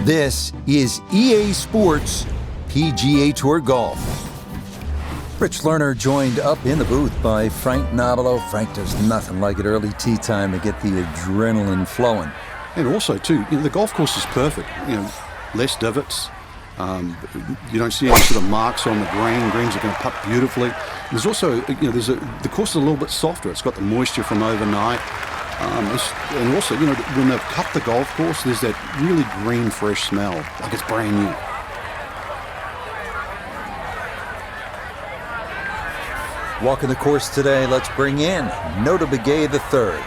This is EA Sports PGA Tour Golf. Rich Lerner joined up in the booth by Frank Nobilo. Frank, does nothing like it early tee time to get the adrenaline flowing. And also, too, the golf course is perfect. Less divots. You don't see any sort of marks on the green. Greens are going to putt beautifully. There's also, the course is a little bit softer. It's got the moisture from overnight. And also, when they've cut the golf course, there's that really green, fresh smell, like it's brand new. Walking the course today, let's bring in Nota Begay III.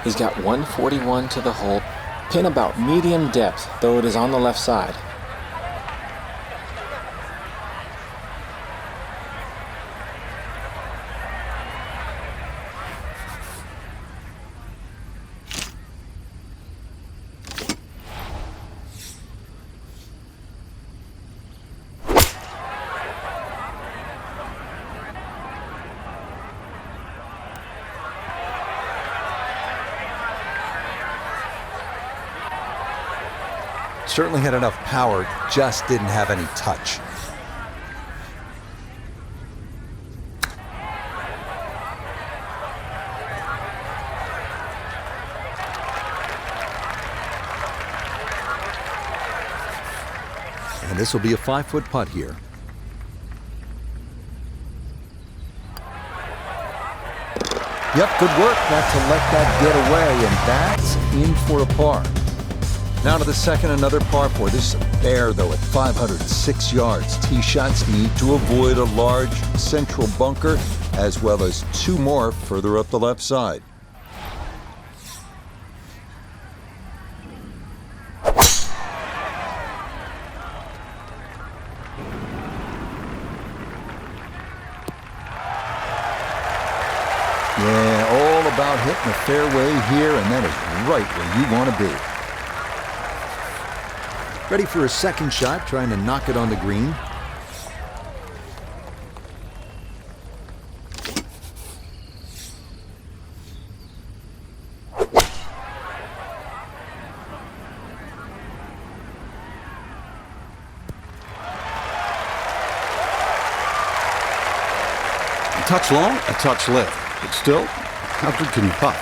He's got 141 to the hole, pin about medium depth, though it is on the left side. Certainly had enough power, just didn't have any touch. And this will be a 5-foot putt here. Yep, good work not to let that get away, and that's in for a par. Now to the second, another par 4. This is a bear, though, at 506 yards. Tee shots need to avoid a large central bunker, as well as 2 more further up the left side. Yeah, all about hitting the fairway here, and that is right where you want to be. Ready for a second shot, trying to knock it on the green. A touch long, a touch left. But still, how good can you putt?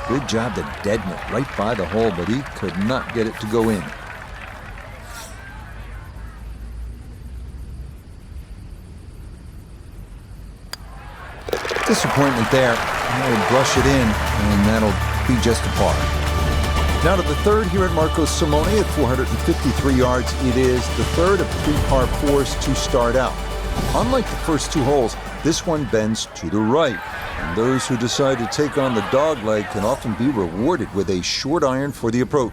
Good job to deaden it right by the hole, but he could not get it to go in. Disappointment there. He'll brush it in, and that'll be just a par. Now to the third here at Marcos Simone at 453 yards. It is the third of 3 par 4s to start out. Unlike the first 2 holes, this one bends to the right. And those who decide to take on the dogleg can often be rewarded with a short iron for the approach.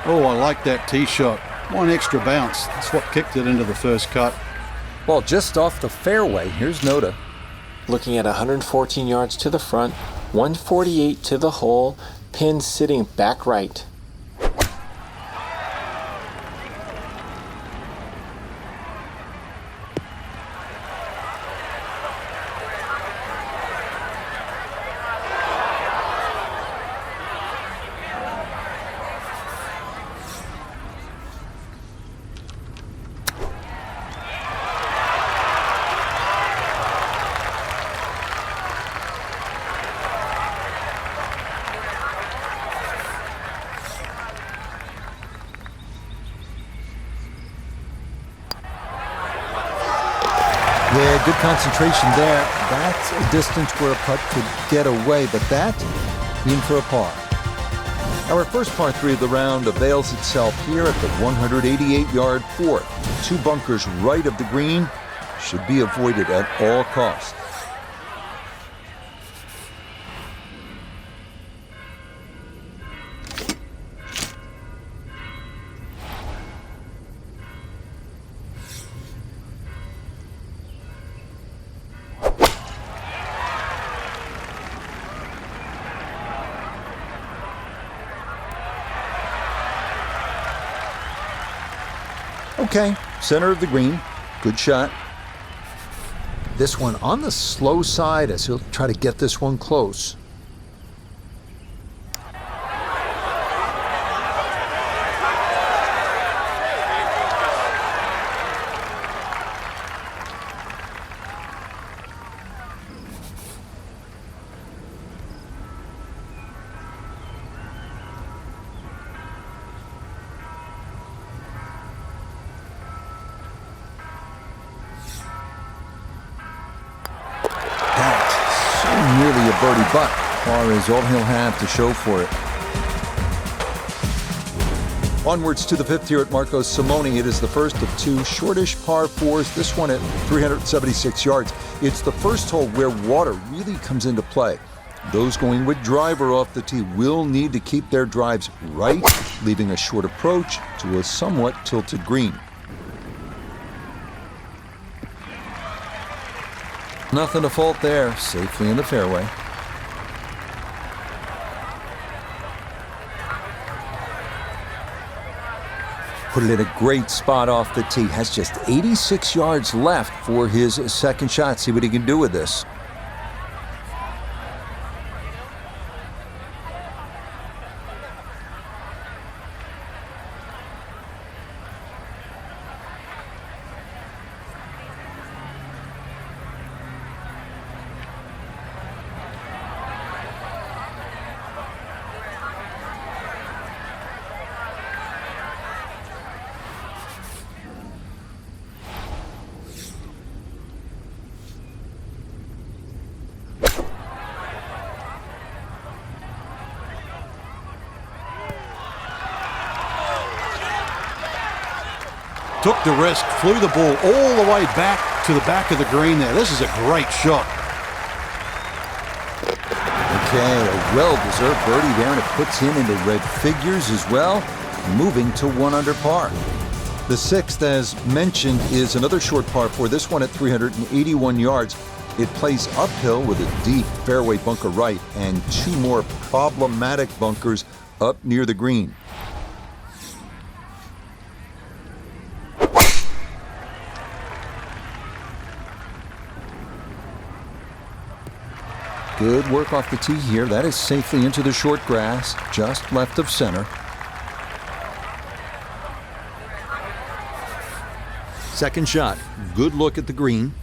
Oh, I like that tee shot. 1 extra bounce. That's what kicked it into the first cut. Well, just off the fairway, here's Nota. Looking at 114 yards to the front, 148 to the hole, pin sitting back right. Yeah, good concentration there. That's a distance where a putt could get away, but that in for a par. Our first par 3 of the round avails itself here at the 188-yard fourth. 2 bunkers right of the green should be avoided at all costs. Okay, center of the green. Good shot. This one on the slow side as he'll try to get this one close. Nearly a birdie, but par is all he'll have to show for it. Onwards to the 5th here at Marco Simone. It is the first of 2 shortish par 4s, this one at 376 yards. It's the first hole where water really comes into play. Those going with driver off the tee will need to keep their drives right, leaving a short approach to a somewhat tilted green. Nothing to fault there, safely in the fairway. Put it in a great spot off the tee. Has just 86 yards left for his second shot. See what he can do with this. Took the risk, flew the ball all the way back to the back of the green there. This is a great shot. Okay, a well-deserved birdie there, and it puts him into red figures as well, moving to 1 under par. The 6th, as mentioned, is another short par 4, this one at 381 yards. It plays uphill with a deep fairway bunker right and 2 more problematic bunkers up near the green. Good work off the tee here. That is safely into the short grass, just left of center. Second shot. Good look at the green.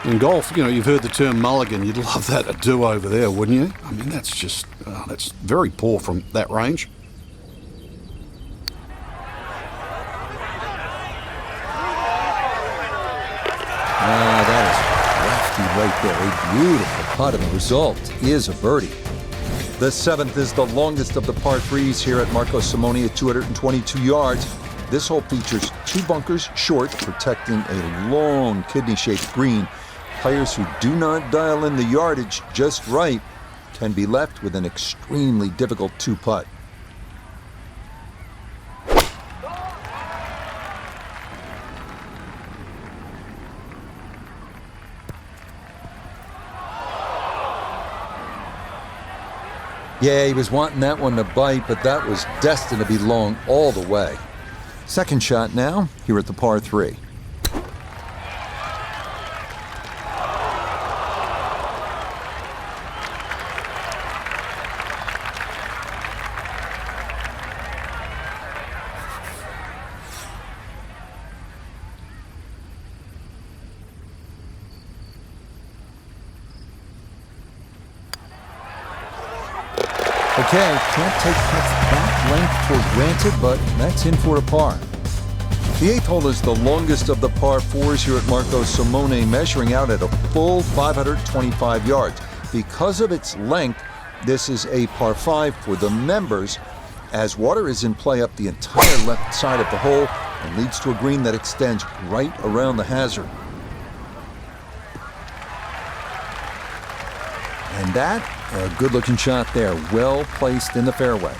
In golf, you've heard the term mulligan. You'd love that, a do-over there, wouldn't you? I mean, that's just, that's very poor from that range. That is lefty right there. A beautiful putt, and the result is a birdie. The 7th is the longest of the par 3s here at Marco Simone at 222 yards. This hole features 2 bunkers short, protecting a long kidney-shaped green. Players who do not dial in the yardage just right can be left with an extremely difficult 2-putt. Yeah, he was wanting that one to bite, but that was destined to be long all the way. Second shot now, here at the par 3. Okay, can't take that length for granted, but that's in for a par. The 8th hole is the longest of the par 4s here at Marco Simone, measuring out at a full 525 yards. Because of its length, this is a par 5 for the members, as water is in play up the entire left side of the hole and leads to a green that extends right around the hazard. And that, a good-looking shot there, well placed in the fairway.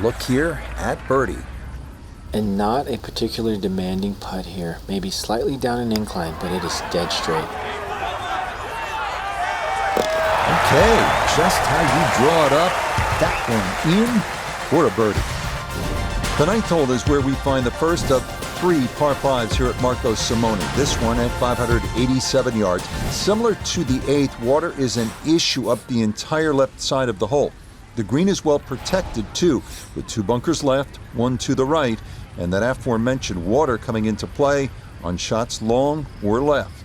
Look here at birdie. And not a particularly demanding putt here. Maybe slightly down an incline, but it is dead straight. Okay, just how you draw it up. That one in for a birdie. The 9th hole is where we find the first of 3 par 5s here at Marco Simone. This one at 587 yards. Similar to the 8th, water is an issue up the entire left side of the hole. The green is well protected too, with 2 bunkers left, 1 to the right, and that aforementioned water coming into play on shots long or left.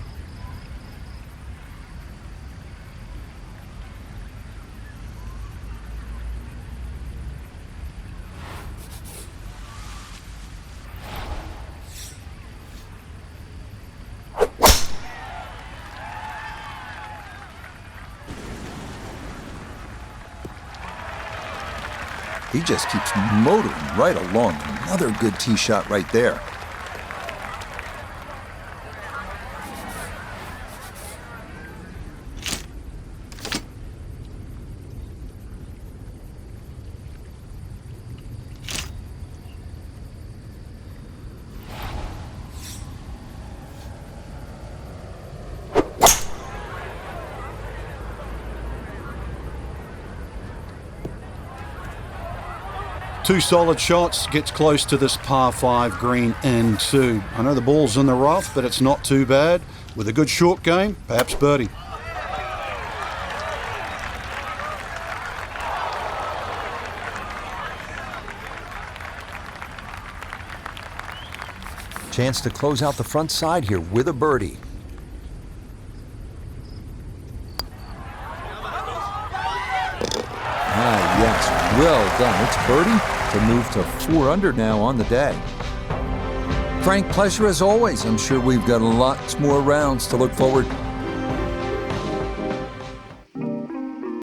He just keeps motoring right along. Another good tee shot right there. Two solid shots, gets close to this par 5 green and 2. I know the ball's in the rough, but it's not too bad. With a good short game, perhaps birdie. Chance to close out the front side here with a birdie. Ah, yes, well done. It's birdie to move to 4 under now on the day. Frank, pleasure as always. I'm sure we've got lots more rounds to look forward